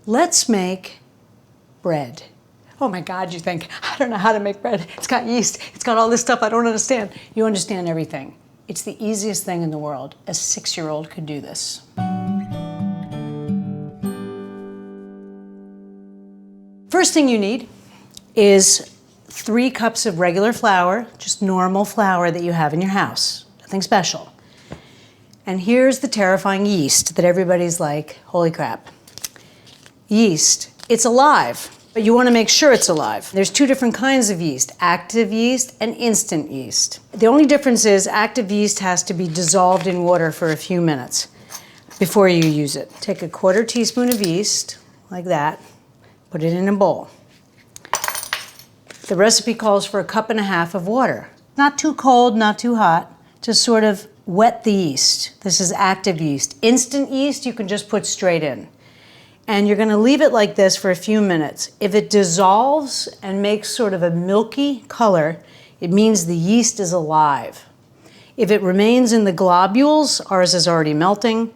let's make bread. Oh my God, you think, I don't know how to make bread. It's got yeast, it's got all this stuff I don't understand. You understand everything. It's the easiest thing in the world. A 6-year-old could do this. First thing you need is 3 cups of regular flour, just normal flour that you have in your house, nothing special. And here's the terrifying yeast that everybody's like, holy crap. Yeast, it's alive, but you want to make sure it's alive. There's 2 different kinds of yeast, active yeast and instant yeast. The only difference is active yeast has to be dissolved in water for a few minutes before you use it. Take a 1/4 teaspoon of yeast, like that, put it in a bowl. The recipe calls for 1.5 cups of water. Not too cold, not too hot, just sort of wet the yeast. This is active yeast. Instant yeast you can just put straight in. And you're going to leave it like this for a few minutes. If it dissolves and makes sort of a milky color, it means the yeast is alive. If it remains in the globules, ours is already melting,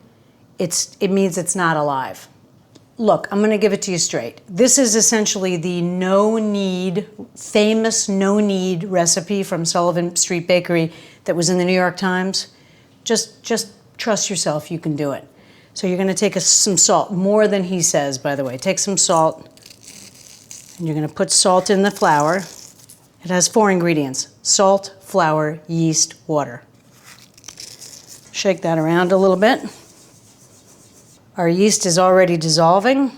it means it's not alive. Look, I'm going to give it to you straight. This is essentially the famous no-knead recipe from Sullivan Street Bakery that was in the New York Times. Just trust yourself, you can do it. So you're going to take some salt, more than he says, by the way. Take some salt, and you're going to put salt in the flour. It has 4 ingredients: salt, flour, yeast, water. Shake that around a little bit. Our yeast is already dissolving.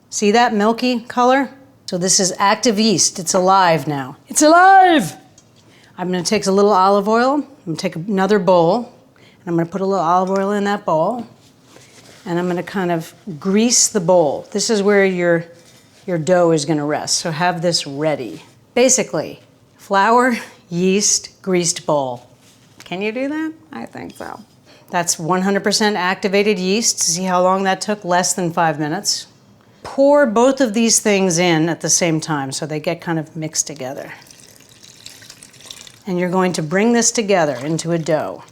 See that milky color? So this is active yeast. It's alive now. It's alive! I'm going to take a little olive oil. I'm going to take another bowl, and I'm going to put a little olive oil in that bowl. And I'm going to kind of grease the bowl. This is where your dough is going to rest. So have this ready. Basically, flour, yeast, greased bowl. Can you do that? I think so. That's 100% activated yeast. See how long that took? Less than 5 minutes. Pour both of these things in at the same time so they get kind of mixed together. And you're going to bring this together into a dough.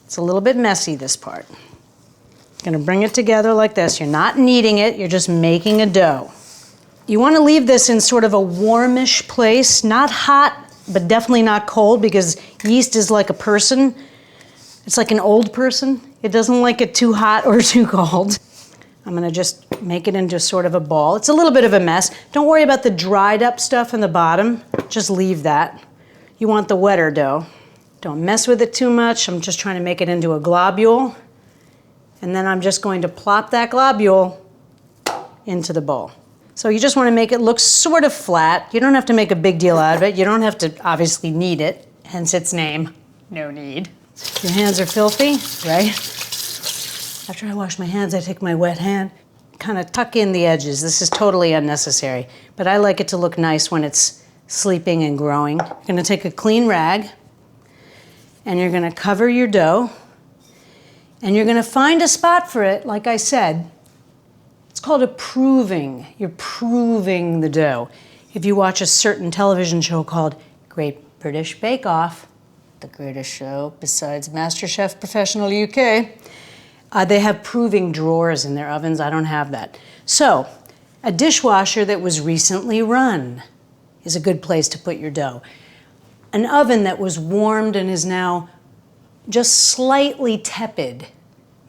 It's a little bit messy, this part. You're going to bring it together like this. You're not kneading it, you're just making a dough. You want to leave this in sort of a warmish place, not hot, but definitely not cold, because yeast is like a person. It's like an old person. It doesn't like it too hot or too cold. I'm going to just make it into sort of a ball. It's a little bit of a mess. Don't worry about the dried up stuff in the bottom. Just leave that. You want the wetter dough. Don't mess with it too much. I'm just trying to make it into a globule. And then I'm just going to plop that globule into the bowl. So you just want to make it look sort of flat. You don't have to make a big deal out of it. You don't have to obviously knead it, hence its name, no knead. Your hands are filthy, right? After I wash my hands, I take my wet hand, kind of tuck in the edges. This is totally unnecessary, but I like it to look nice when it's sleeping and growing. You're going to take a clean rag, and you're going to cover your dough. And you're going to find a spot for it, like I said. It's called a proving. You're proving the dough. If you watch a certain television show called Great British Bake Off, the greatest show besides MasterChef Professional UK, they have proving drawers in their ovens. I don't have that. So, a dishwasher that was recently run is a good place to put your dough. An oven that was warmed and is now just slightly tepid,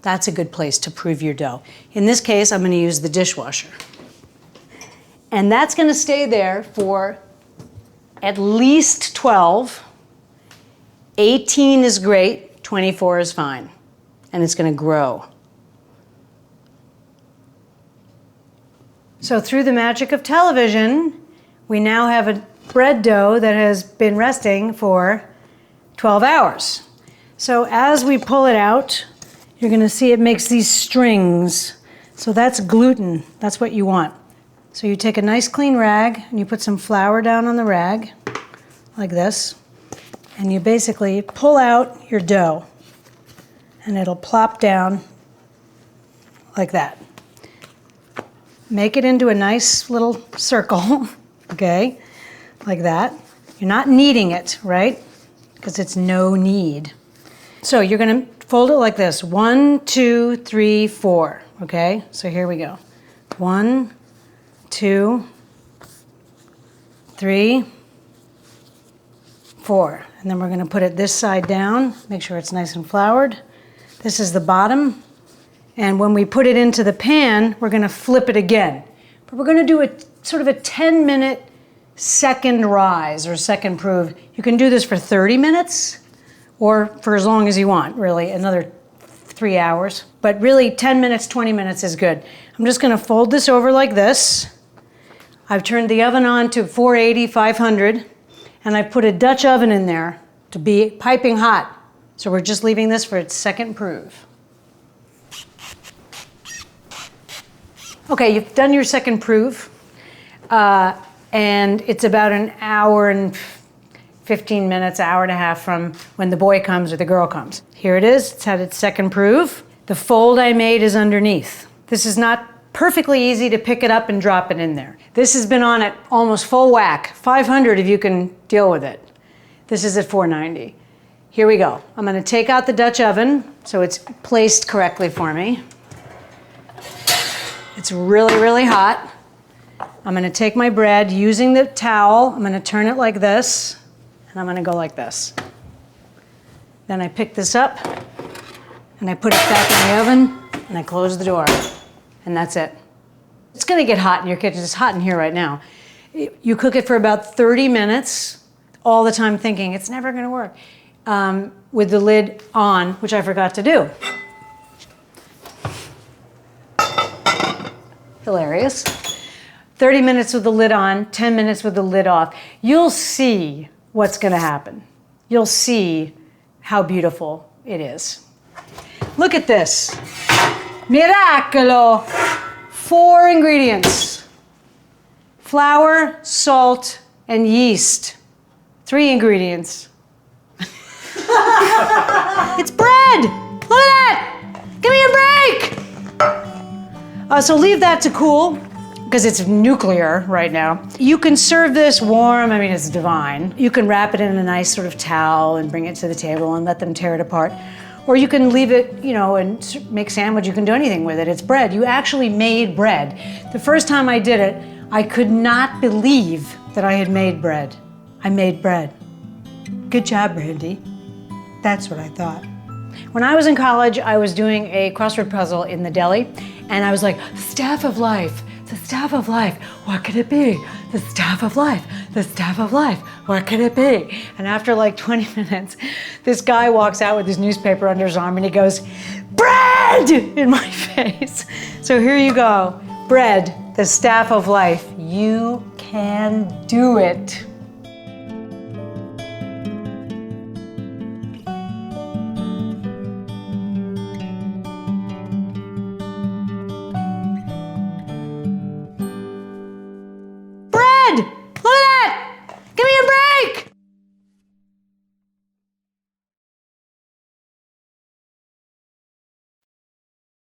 that's a good place to prove your dough. In this case, I'm going to use the dishwasher. And that's going to stay there for at least 12. 18 is great, 24 is fine. And it's going to grow. So through the magic of television, we now have a bread dough that has been resting for 12 hours. So as we pull it out, you're going to see it makes these strings. So that's gluten. That's what you want. So you take a nice clean rag and you put some flour down on the rag, like this, and you basically pull out your dough, and it'll plop down like that. Make it into a nice little circle, okay, like that. You're not kneading it, right? Because it's no knead. So you're going to fold it like this. 1, 2, 3, 4. Okay? So here we go. 1, 2, 3, 4. And then we're going to put it this side down, make sure it's nice and floured. This is the bottom. And when we put it into the pan, we're going to flip it again. But we're going to do a sort of a 10-minute second rise or second prove. You can do this for 30 minutes or for as long as you want, really, another 3 hours. But really 10 minutes, 20 minutes is good. I'm just going to fold this over like this. I've turned the oven on to 480, 500. And I put a Dutch oven in there to be piping hot. So we're just leaving this for its second prove. Okay, you've done your second prove. And it's about an hour and 15 minutes, hour and a half from when the boy comes or the girl comes. Here it is, it's had its second prove. The fold I made is underneath. This is not perfectly easy to pick it up and drop it in there. This has been on at almost full whack, 500 if you can deal with it. This is at 490. Here we go. I'm going to take out the Dutch oven so it's placed correctly for me. It's really, really hot. I'm going to take my bread using the towel. I'm going to turn it like this, and I'm going to go like this. Then I pick this up, and I put it back in the oven, and I close the door. And that's it. It's going to get hot in your kitchen. It's hot in here right now. You cook it for about 30 minutes, all the time thinking it's never going to work, with the lid on, which I forgot to do. Hilarious. 30 minutes with the lid on, 10 minutes with the lid off. You'll see what's going to happen. You'll see how beautiful it is. Look at this. Miracolo! 4 ingredients. Flour, salt, and yeast. 3 ingredients. It's bread! Look at that! Give me a break! So leave that to cool, because it's nuclear right now. You can serve this warm, I mean, it's divine. You can wrap it in a nice sort of towel and bring it to the table and let them tear it apart. Or you can leave it, you know, and make sandwich. You can do anything with it. It's bread. You actually made bread. The first time I did it, I could not believe that I had made bread. I made bread. Good job, Brandy. That's what I thought. When I was in college, I was doing a crossword puzzle in the deli, and I was like, staff of life, the staff of life, what could it be? The staff of life, the staff of life, what could it be? And after like 20 minutes, this guy walks out with his newspaper under his arm and he goes, bread, in my face. So here you go, bread, the staff of life. You can do it.